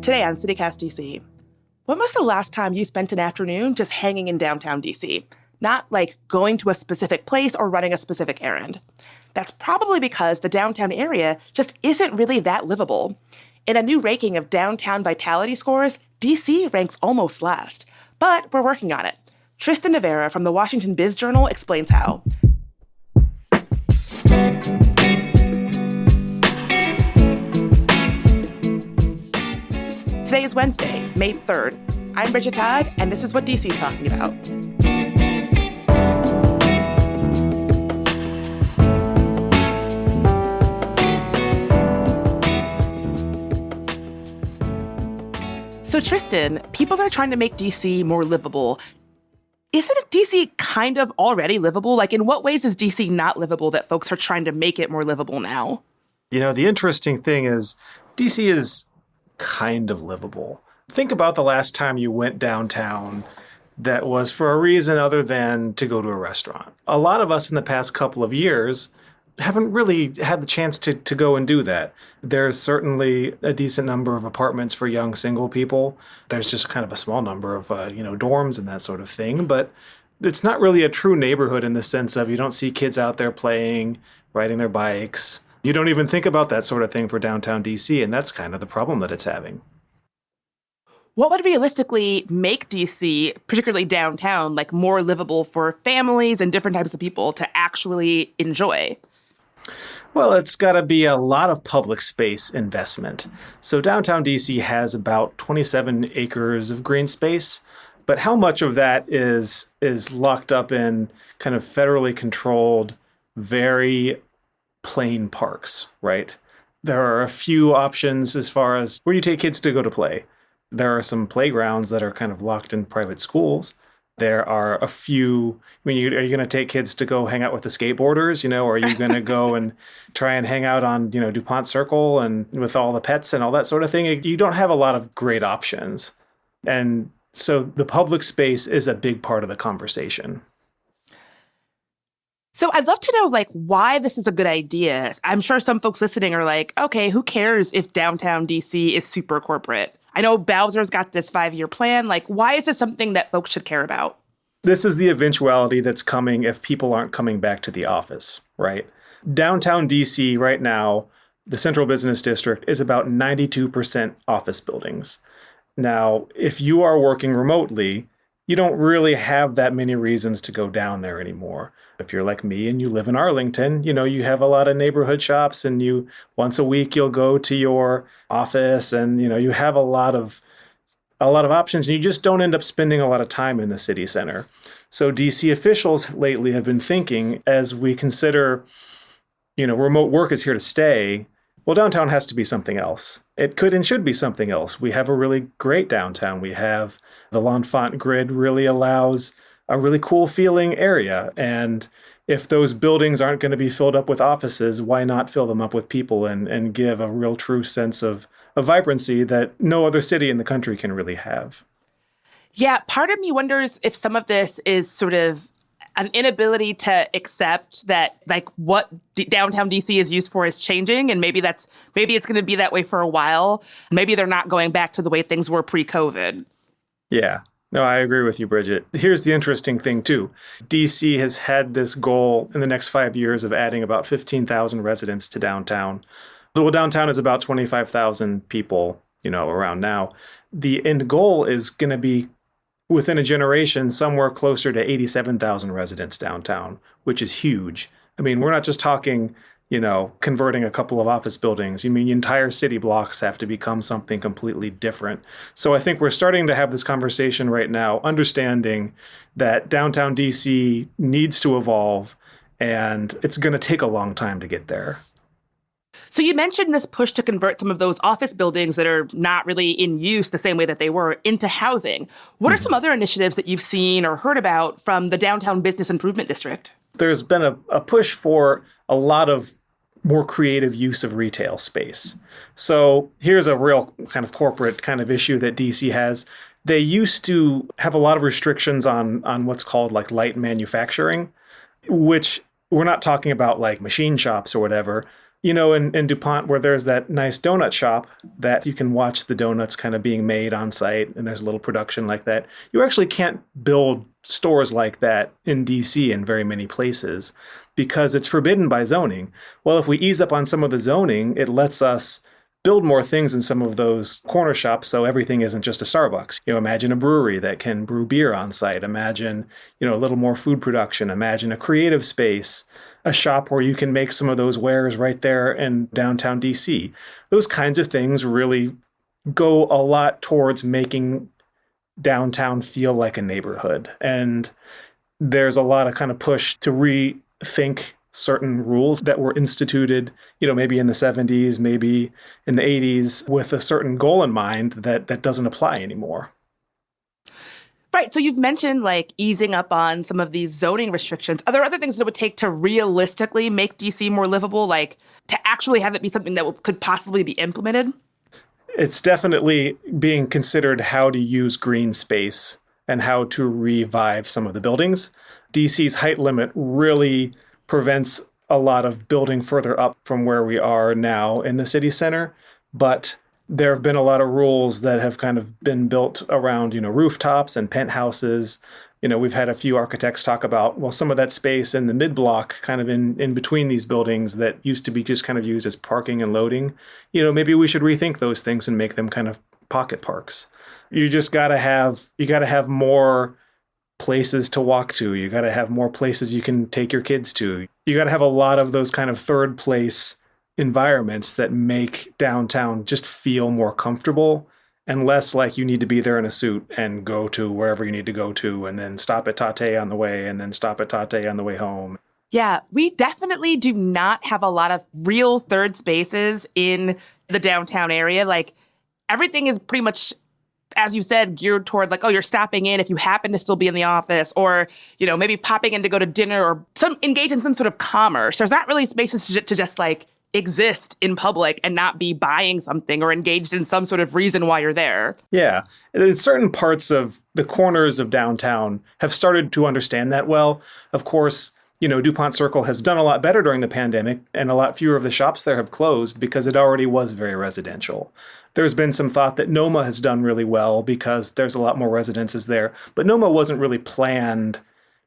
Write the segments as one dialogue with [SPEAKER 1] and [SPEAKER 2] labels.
[SPEAKER 1] Today on CityCast DC, when was the last time you spent an afternoon just hanging in downtown DC? Not like going to a specific place or running a specific errand. That's probably because the downtown area just isn't really that livable. In a new ranking of downtown vitality scores, DC ranks almost last. But we're working on it. Tristan Navera from the Washington Biz Journal explains how. Today is Wednesday, May 3rd. I'm Bridget Todd, and this is what DC's talking about. So Tristan, people are trying to make DC more livable. Isn't DC kind of already livable? Like, in what ways is DC not livable that folks are trying to make it more livable now?
[SPEAKER 2] You know, the interesting thing is DC is kind of livable. Think about the last time you went downtown that was for a reason other than to go to a restaurant. A lot of us in the past couple of years haven't really had the chance to go and do that. There's certainly a decent number of apartments for young single people. There's just kind of a small number of, dorms and that sort of thing. But it's not really a true neighborhood in the sense of you don't see kids out there playing, riding their bikes. You don't even think about that sort of thing for downtown DC, and that's kind of the problem that it's having.
[SPEAKER 1] What would realistically make DC, particularly downtown, like more livable for families and different types of people to actually enjoy?
[SPEAKER 2] Well, it's got to be a lot of public space investment. So downtown DC has about 27 acres of green space, but how much of that is locked up in kind of federally controlled, very plain parks, right? There are a few options as far as where you take kids to go to play. There are some playgrounds that are kind of locked in private schools. There are a few, are you going to take kids to go hang out with the skateboarders, or are you going to go and try and hang out on, DuPont Circle and with all the pets and all that sort of thing? You don't have a lot of great options. And so the public space is a big part of the conversation.
[SPEAKER 1] So I'd love to know, why this is a good idea. I'm sure some folks listening are like, okay, who cares if downtown DC is super corporate? I know Bowser's got this 5-year plan. Why is this something that folks should care about?
[SPEAKER 2] This is the eventuality that's coming if people aren't coming back to the office, right? Downtown DC right now, the central business district is about 92% office buildings. Now, if you are working remotely, you don't really have that many reasons to go down there anymore. If you're like me and you live in Arlington, you have a lot of neighborhood shops and once a week you'll go to your office and, you have a lot of options and you just don't end up spending a lot of time in the city center. So DC officials lately have been thinking as we consider, remote work is here to stay. Well, downtown has to be something else. It could and should be something else. We have a really great downtown. We have the L'Enfant grid really allows a really cool feeling area. And if those buildings aren't going to be filled up with offices, why not fill them up with people and give a real true sense of vibrancy that no other city in the country can really have?
[SPEAKER 1] Yeah, part of me wonders if some of this is sort of an inability to accept that what downtown DC is used for is changing. And maybe it's going to be that way for a while. Maybe they're not going back to the way things were pre-COVID.
[SPEAKER 2] Yeah. No, I agree with you, Bridget. Here's the interesting thing, too. DC has had this goal in the next 5 years of adding about 15,000 residents to downtown. Well, downtown is about 25,000 people, around now. The end goal is going to be within a generation, somewhere closer to 87,000 residents downtown, which is huge. I mean, we're not just talking, converting a couple of office buildings. Entire city blocks have to become something completely different. So I think we're starting to have this conversation right now, understanding that downtown DC needs to evolve, and it's going to take a long time to get there.
[SPEAKER 1] So you mentioned this push to convert some of those office buildings that are not really in use the same way that they were into housing. What are some other initiatives that you've seen or heard about from the Downtown Business Improvement District? There's
[SPEAKER 2] been a push for a lot of more creative use of retail space. So here's a real kind of corporate kind of issue that DC has. They used to have a lot of restrictions on what's called light manufacturing, which we're not talking about machine shops or whatever. in DuPont, where there's that nice donut shop that you can watch the donuts kind of being made on site, and there's a little production like that. You actually can't build stores like that in DC in very many places because it's forbidden by zoning. Well, if we ease up on some of the zoning, it lets us build more things in some of those corner shops so everything isn't just a Starbucks. Imagine a brewery that can brew beer on site. Imagine, a little more food production. Imagine a creative space, a shop where you can make some of those wares right there in downtown DC. Those kinds of things really go a lot towards making downtown feel like a neighborhood. And there's a lot of kind of push to rethink certain rules that were instituted, maybe in the 70s, maybe in the 80s, with a certain goal in mind that doesn't apply anymore.
[SPEAKER 1] Right. So you've mentioned like easing up on some of these zoning restrictions. Are there other things that it would take to realistically make DC more livable, like to actually have it be something that could possibly be implemented?
[SPEAKER 2] It's definitely being considered how to use green space and how to revive some of the buildings. DC's height limit really prevents a lot of building further up from where we are now in the city center. But there have been a lot of rules that have kind of been built around, rooftops and penthouses. We've had a few architects talk about, well, some of that space in the mid-block, kind of in between these buildings that used to be just kind of used as parking and loading. Maybe we should rethink those things and make them kind of pocket parks. You got to have more places to walk to. You got to have more places you can take your kids to. You got to have a lot of those kind of third place environments that make downtown just feel more comfortable and less like you need to be there in a suit and go to wherever you need to go to and then stop at Tate on the way and then stop at Tate on the way home.
[SPEAKER 1] Yeah, we definitely do not have a lot of real third spaces in the downtown area. Like everything is pretty much, as you said, geared toward like, oh, you're stopping in if you happen to still be in the office or, maybe popping in to go to dinner or engage in some sort of commerce. There's not really spaces to just like exist in public and not be buying something or engaged in some sort of reason why you're there.
[SPEAKER 2] Yeah. And certain parts of the corners of downtown have started to understand that well. Of course, DuPont Circle has done a lot better during the pandemic, and a lot fewer of the shops there have closed because it already was very residential. There's been some thought that Noma has done really well because there's a lot more residences there, but Noma wasn't really planned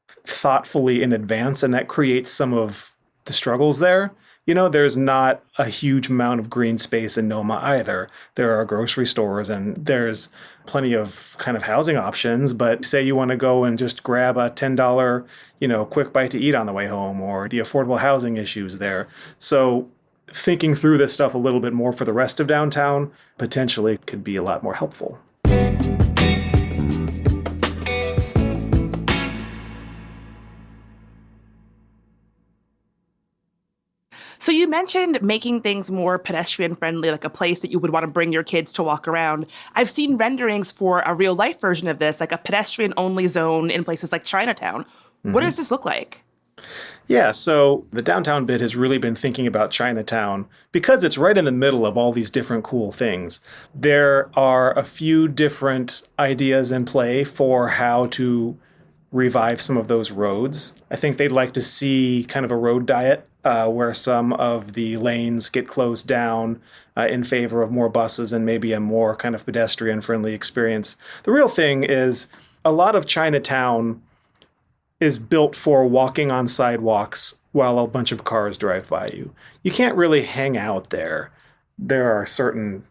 [SPEAKER 2] thoughtfully in advance, and that creates some of the struggles there. There's not a huge amount of green space in Noma either. There are grocery stores and there's plenty of kind of housing options, but say you want to go and just grab a $10, quick bite to eat on the way home, or the affordable housing issues there. So thinking through this stuff a little bit more for the rest of downtown potentially could be a lot more helpful.
[SPEAKER 1] So you mentioned making things more pedestrian friendly, like a place that you would want to bring your kids to walk around. I've seen renderings for a real life version of this, like a pedestrian only zone in places like Chinatown. Mm-hmm. What does this look like?
[SPEAKER 2] Yeah, so the downtown bit has really been thinking about Chinatown because it's right in the middle of all these different cool things. There are a few different ideas in play for how to revive some of those roads. I think they'd like to see kind of a road diet where some of the lanes get closed down in favor of more buses and maybe a more kind of pedestrian-friendly experience. The real thing is a lot of Chinatown is built for walking on sidewalks while a bunch of cars drive by you. You can't really hang out there. There are certain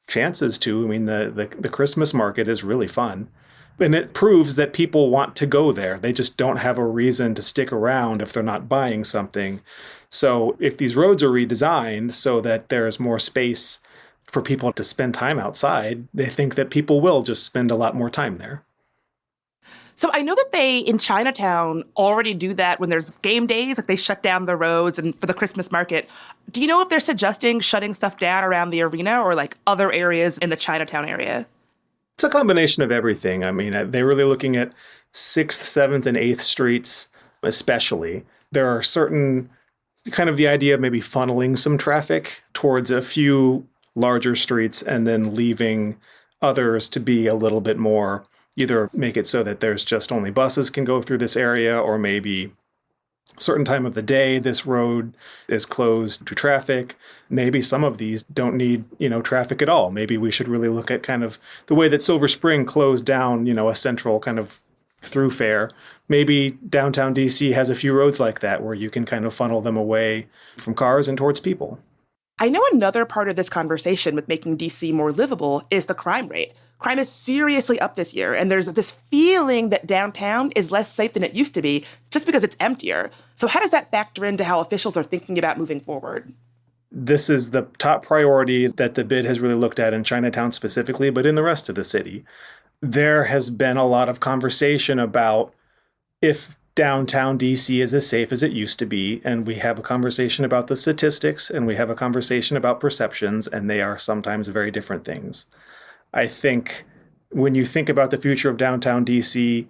[SPEAKER 2] chances to. I mean, the Christmas market is really fun. And it proves that people want to go there. They just don't have a reason to stick around if they're not buying something. So if these roads are redesigned so that there's more space for people to spend time outside, they think that people will just spend a lot more time there.
[SPEAKER 1] So I know that they, in Chinatown, already do that when there's game days, like they shut down the roads and for the Christmas market. Do you know if they're suggesting shutting stuff down around the arena or like other areas in the Chinatown area?
[SPEAKER 2] It's a combination of everything. I mean, they're really looking at 6th, 7th, and 8th streets, especially. There are certain kind of the idea of maybe funneling some traffic towards a few larger streets and then leaving others to be a little bit more, either make it so that there's just only buses can go through this area or maybe certain time of the day, this road is closed to traffic. Maybe some of these don't need, traffic at all. Maybe we should really look at kind of the way that Silver Spring closed down, a central kind of thoroughfare. Maybe downtown DC has a few roads like that where you can kind of funnel them away from cars and towards people.
[SPEAKER 1] I know another part of this conversation with making DC more livable is the crime rate. Crime is seriously up this year, and there's this feeling that downtown is less safe than it used to be just because it's emptier. So how does that factor into how officials are thinking about moving forward?
[SPEAKER 2] This is the top priority that the bid has really looked at in Chinatown specifically, but in the rest of the city. There has been a lot of conversation about if downtown DC is as safe as it used to be, and we have a conversation about the statistics, and we have a conversation about perceptions, and they are sometimes very different things. I think when you think about the future of downtown DC,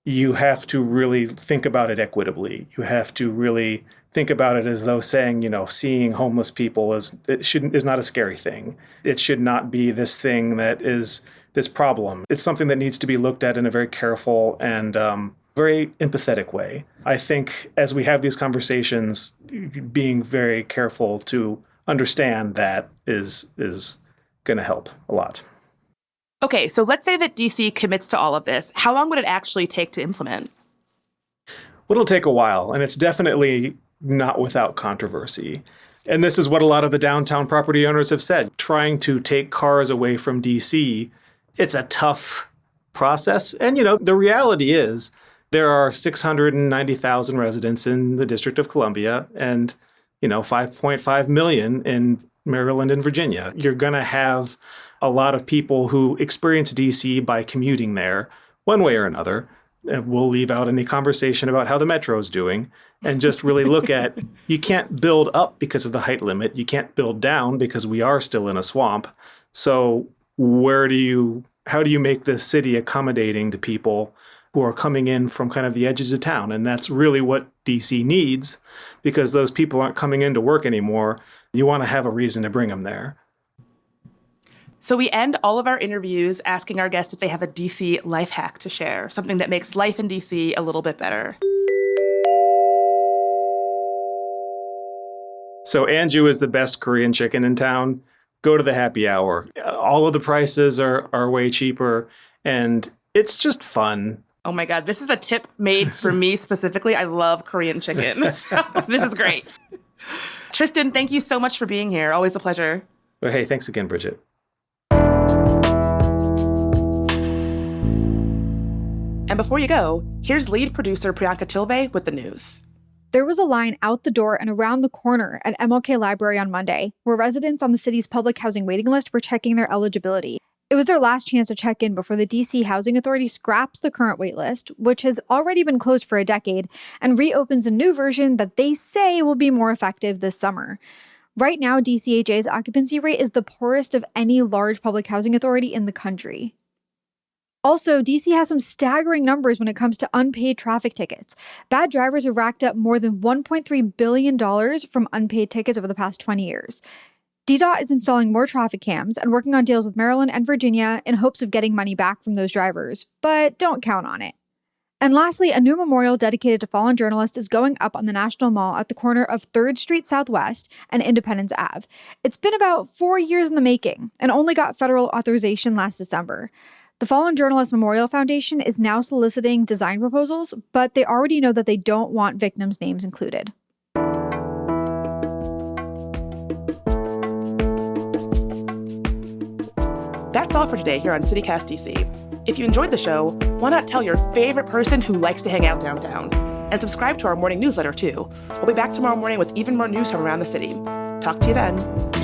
[SPEAKER 2] you have to really think about it equitably. You have to really think about it as though saying, seeing homeless people is not a scary thing. It should not be this thing that is this problem. It's something that needs to be looked at in a very careful and very empathetic way. I think as we have these conversations, being very careful to understand that is going to help a lot.
[SPEAKER 1] Okay, so let's say that DC commits to all of this. How long would it actually take to implement?
[SPEAKER 2] Well, it'll take a while, and it's definitely not without controversy. And this is what a lot of the downtown property owners have said. Trying to take cars away from DC, it's a tough process. And, the reality is there are 690,000 residents in the District of Columbia and, 5.5 million in Maryland and Virginia. You're going to have a lot of people who experience DC by commuting there one way or another. And we'll leave out any conversation about how the metro's doing and just really look at, you can't build up because of the height limit. You can't build down because we are still in a swamp. So how do you make this city accommodating to people who are coming in from kind of the edges of town? And that's really what DC needs, because those people aren't coming into work anymore. You want to have a reason to bring them there.
[SPEAKER 1] So we end all of our interviews asking our guests if they have a DC life hack to share, something that makes life in DC a little bit better.
[SPEAKER 2] So Anju is the best Korean chicken in town. Go to the happy hour. All of the prices are way cheaper, and it's just fun.
[SPEAKER 1] Oh my God, this is a tip made for me specifically. I love Korean chicken. So this is great. Tristan, thank you so much for being here. Always a pleasure.
[SPEAKER 2] Well, hey, thanks again, Bridget.
[SPEAKER 1] And before you go, here's lead producer Priyanka Tilve with the news.
[SPEAKER 3] There was a line out the door and around the corner at MLK Library on Monday, where residents on the city's public housing waiting list were checking their eligibility. It was their last chance to check in before the DC Housing Authority scraps the current waitlist, which has already been closed for a decade, and reopens a new version that they say will be more effective this summer. Right now, DCHA's occupancy rate is the poorest of any large public housing authority in the country. Also, DC has some staggering numbers when it comes to unpaid traffic tickets. Bad drivers have racked up more than $1.3 billion from unpaid tickets over the past 20 years. DDOT is installing more traffic cams and working on deals with Maryland and Virginia in hopes of getting money back from those drivers, but don't count on it. And lastly, a new memorial dedicated to fallen journalists is going up on the National Mall at the corner of 3rd Street Southwest and Independence Ave. It's been about 4 years in the making and only got federal authorization last December. The Fallen Journalist Memorial Foundation is now soliciting design proposals, but they already know that they don't want victims' names included.
[SPEAKER 1] That's all for today here on CityCast DC. If you enjoyed the show, why not tell your favorite person who likes to hang out downtown? And subscribe to our morning newsletter, too. We'll be back tomorrow morning with even more news from around the city. Talk to you then.